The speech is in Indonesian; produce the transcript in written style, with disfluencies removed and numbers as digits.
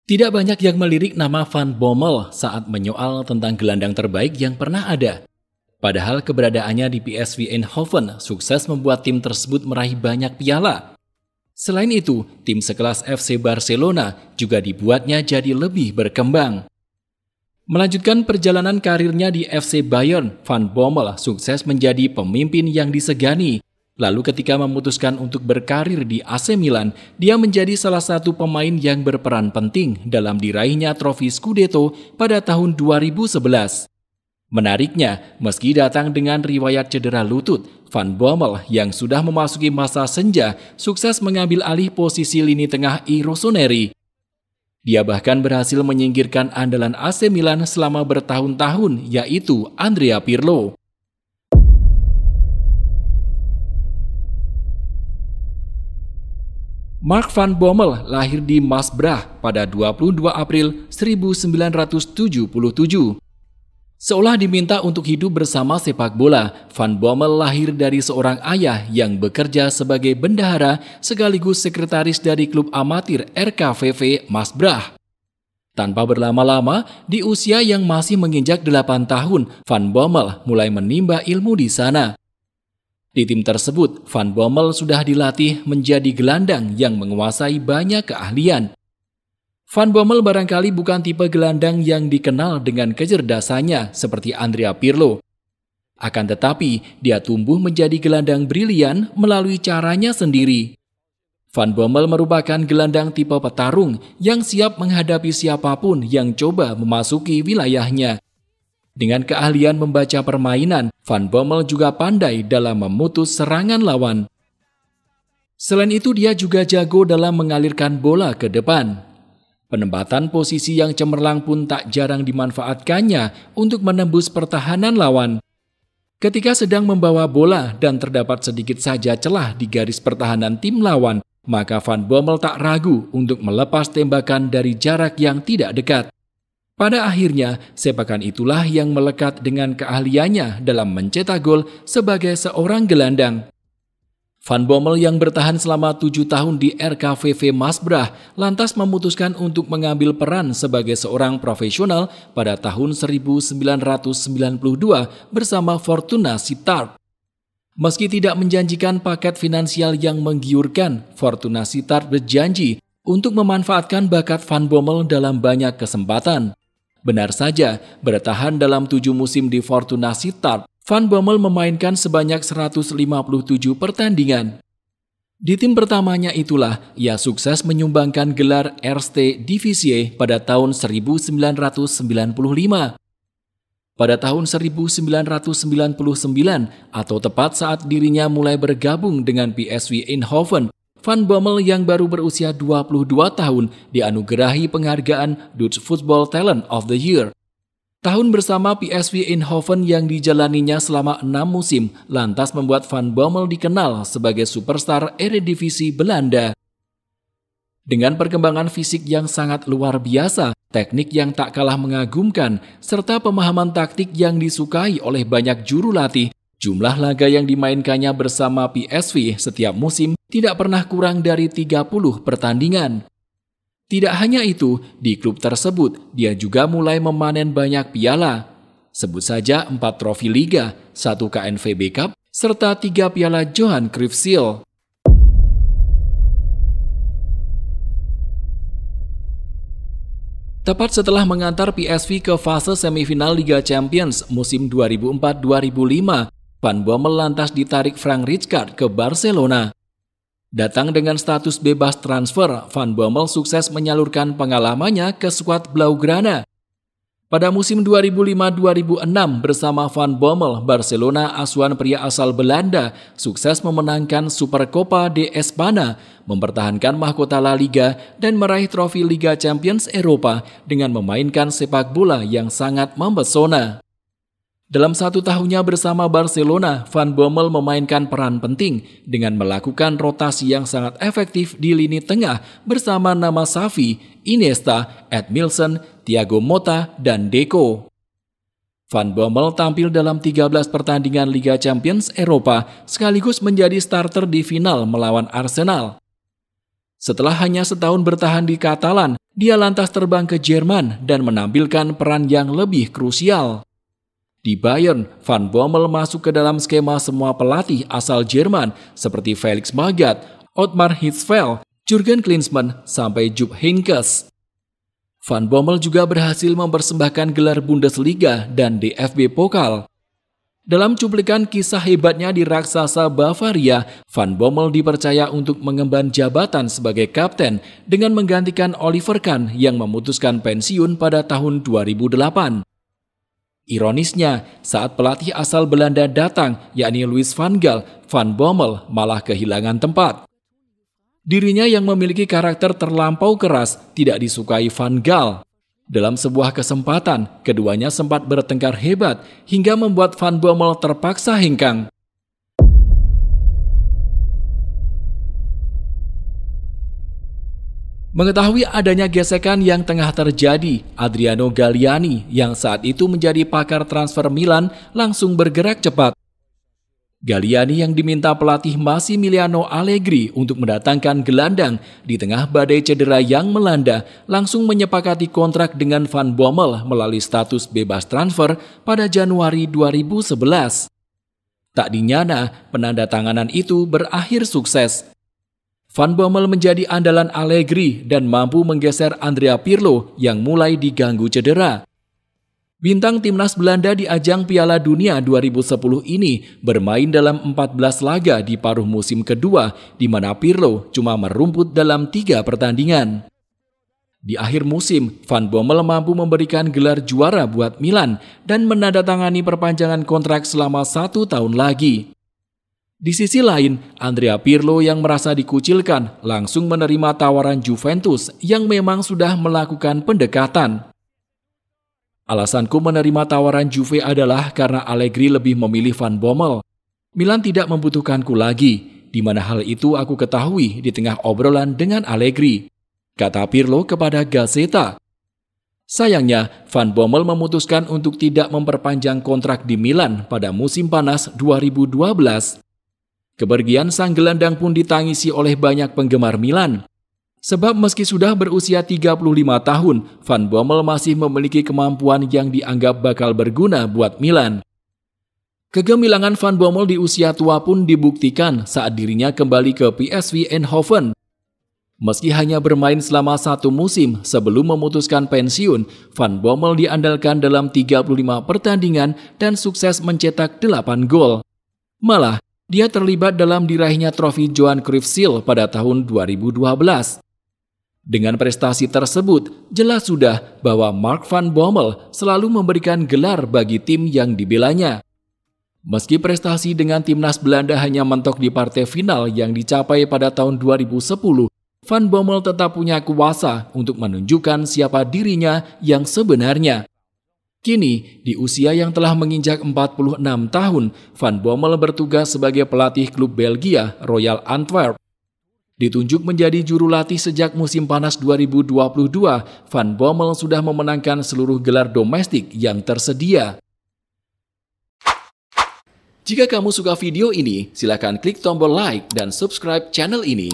Tidak banyak yang melirik nama Van Bommel saat menyoal tentang gelandang terbaik yang pernah ada. Padahal keberadaannya di PSV Eindhoven sukses membuat tim tersebut meraih banyak piala. Selain itu, tim sekelas FC Barcelona juga dibuatnya jadi lebih berkembang. Melanjutkan perjalanan karirnya di FC Bayern, Van Bommel sukses menjadi pemimpin yang disegani. Lalu ketika memutuskan untuk berkarir di AC Milan, dia menjadi salah satu pemain yang berperan penting dalam diraihnya trofi Scudetto pada tahun 2011. Menariknya, meski datang dengan riwayat cedera lutut, Van Bommel yang sudah memasuki masa senja sukses mengambil alih posisi lini tengah I Rossoneri. Dia bahkan berhasil menyingkirkan andalan AC Milan selama bertahun-tahun, yaitu Andrea Pirlo. Mark Van Bommel lahir di Maasbracht pada 22 April 1977. Seolah diminta untuk hidup bersama sepak bola, Van Bommel lahir dari seorang ayah yang bekerja sebagai bendahara sekaligus sekretaris dari klub amatir RKVV Maasbracht. Tanpa berlama-lama, di usia yang masih menginjak 8 tahun, Van Bommel mulai menimba ilmu di sana. Di tim tersebut, Van Bommel sudah dilatih menjadi gelandang yang menguasai banyak keahlian. Van Bommel barangkali bukan tipe gelandang yang dikenal dengan kecerdasannya seperti Andrea Pirlo. Akan tetapi, dia tumbuh menjadi gelandang brilian melalui caranya sendiri. Van Bommel merupakan gelandang tipe petarung yang siap menghadapi siapapun yang coba memasuki wilayahnya. Dengan keahlian membaca permainan, Van Bommel juga pandai dalam memutus serangan lawan. Selain itu, dia juga jago dalam mengalirkan bola ke depan. Penempatan posisi yang cemerlang pun tak jarang dimanfaatkannya untuk menembus pertahanan lawan. Ketika sedang membawa bola dan terdapat sedikit saja celah di garis pertahanan tim lawan, maka Van Bommel tak ragu untuk melepas tembakan dari jarak yang tidak dekat. Pada akhirnya, sepakan itulah yang melekat dengan keahliannya dalam mencetak gol sebagai seorang gelandang. Van Bommel yang bertahan selama 7 tahun di RKVV Maasbracht lantas memutuskan untuk mengambil peran sebagai seorang profesional pada tahun 1992 bersama Fortuna Sittard. Meski tidak menjanjikan paket finansial yang menggiurkan, Fortuna Sittard berjanji untuk memanfaatkan bakat Van Bommel dalam banyak kesempatan. Benar saja, bertahan dalam 7 musim di Fortuna Sittard, Van Bommel memainkan sebanyak 157 pertandingan. Di tim pertamanya itulah, ia sukses menyumbangkan gelar Eerste Divisie pada tahun 1995. Pada tahun 1999, atau tepat saat dirinya mulai bergabung dengan PSV Eindhoven, Van Bommel yang baru berusia 22 tahun dianugerahi penghargaan Dutch Football Talent of the Year. Tahun bersama PSV Eindhoven yang dijalaninya selama 6 musim lantas membuat Van Bommel dikenal sebagai superstar Eredivisie Belanda. Dengan perkembangan fisik yang sangat luar biasa, teknik yang tak kalah mengagumkan, serta pemahaman taktik yang disukai oleh banyak juru latih, jumlah laga yang dimainkannya bersama PSV setiap musim tidak pernah kurang dari 30 pertandingan. Tidak hanya itu, di klub tersebut dia juga mulai memanen banyak piala. Sebut saja 4 trofi Liga, 1 KNVB Cup, serta 3 piala Johan Cruyff Shield. Tepat setelah mengantar PSV ke fase semifinal Liga Champions musim 2004-2005, Van Bommel lantas ditarik Frank Rijkaard ke Barcelona. Datang dengan status bebas transfer, Van Bommel sukses menyalurkan pengalamannya ke skuad Blaugrana. Pada musim 2005-2006 bersama Van Bommel, Barcelona asuhan pria asal Belanda sukses memenangkan Supercopa de Espanya, mempertahankan mahkota La Liga dan meraih trofi Liga Champions Eropa dengan memainkan sepak bola yang sangat mempesona. Dalam 1 tahunnya bersama Barcelona, Van Bommel memainkan peran penting dengan melakukan rotasi yang sangat efektif di lini tengah bersama nama Xavi, Iniesta, Edmilson, Thiago Motta, dan Deco. Van Bommel tampil dalam 13 pertandingan Liga Champions Eropa sekaligus menjadi starter di final melawan Arsenal. Setelah hanya setahun bertahan di Katalan, dia lantas terbang ke Jerman dan menampilkan peran yang lebih krusial. Di Bayern, Van Bommel masuk ke dalam skema semua pelatih asal Jerman seperti Felix Magath, Ottmar Hitzfeld, Jurgen Klinsmann, sampai Jupp Heynckes. Van Bommel juga berhasil mempersembahkan gelar Bundesliga dan DFB Pokal. Dalam cuplikan kisah hebatnya di raksasa Bavaria, Van Bommel dipercaya untuk mengemban jabatan sebagai kapten dengan menggantikan Oliver Kahn yang memutuskan pensiun pada tahun 2008. Ironisnya, saat pelatih asal Belanda datang, yakni Louis van Gaal, Van Bommel malah kehilangan tempat. Dirinya yang memiliki karakter terlampau keras tidak disukai Van Gaal. Dalam sebuah kesempatan, keduanya sempat bertengkar hebat hingga membuat Van Bommel terpaksa hengkang. Mengetahui adanya gesekan yang tengah terjadi, Adriano Galliani yang saat itu menjadi pakar transfer Milan langsung bergerak cepat. Galliani yang diminta pelatih Massimiliano Allegri untuk mendatangkan gelandang di tengah badai cedera yang melanda langsung menyepakati kontrak dengan Van Bommel melalui status bebas transfer pada Januari 2011. Tak dinyana, penandatanganan itu berakhir sukses. Van Bommel menjadi andalan Allegri dan mampu menggeser Andrea Pirlo yang mulai diganggu cedera. Bintang timnas Belanda di ajang Piala Dunia 2010 ini bermain dalam 14 laga di paruh musim kedua, di mana Pirlo cuma merumput dalam 3 pertandingan. Di akhir musim, Van Bommel mampu memberikan gelar juara buat Milan dan menandatangani perpanjangan kontrak selama 1 tahun lagi. Di sisi lain, Andrea Pirlo yang merasa dikucilkan langsung menerima tawaran Juventus yang memang sudah melakukan pendekatan. Alasanku menerima tawaran Juve adalah karena Allegri lebih memilih Van Bommel. Milan tidak membutuhkanku lagi, di mana hal itu aku ketahui di tengah obrolan dengan Allegri, kata Pirlo kepada Gazzetta. Sayangnya, Van Bommel memutuskan untuk tidak memperpanjang kontrak di Milan pada musim panas 2012. Kepergian sang gelandang pun ditangisi oleh banyak penggemar Milan. Sebab meski sudah berusia 35 tahun, Van Bommel masih memiliki kemampuan yang dianggap bakal berguna buat Milan. Kegemilangan Van Bommel di usia tua pun dibuktikan saat dirinya kembali ke PSV Eindhoven. Meski hanya bermain selama 1 musim sebelum memutuskan pensiun, Van Bommel diandalkan dalam 35 pertandingan dan sukses mencetak 8 gol. Malah, dia terlibat dalam diraihnya trofi Johan Cruyff Shield pada tahun 2012. Dengan prestasi tersebut, jelas sudah bahwa Mark Van Bommel selalu memberikan gelar bagi tim yang dibelanya. Meski prestasi dengan timnas Belanda hanya mentok di partai final yang dicapai pada tahun 2010, Van Bommel tetap punya kuasa untuk menunjukkan siapa dirinya yang sebenarnya. Kini, di usia yang telah menginjak 46 tahun, Van Bommel bertugas sebagai pelatih klub Belgia, Royal Antwerp. Ditunjuk menjadi juru latih sejak musim panas 2022, Van Bommel sudah memenangkan seluruh gelar domestik yang tersedia. Jika kamu suka video ini, silakan klik tombol like dan subscribe channel ini.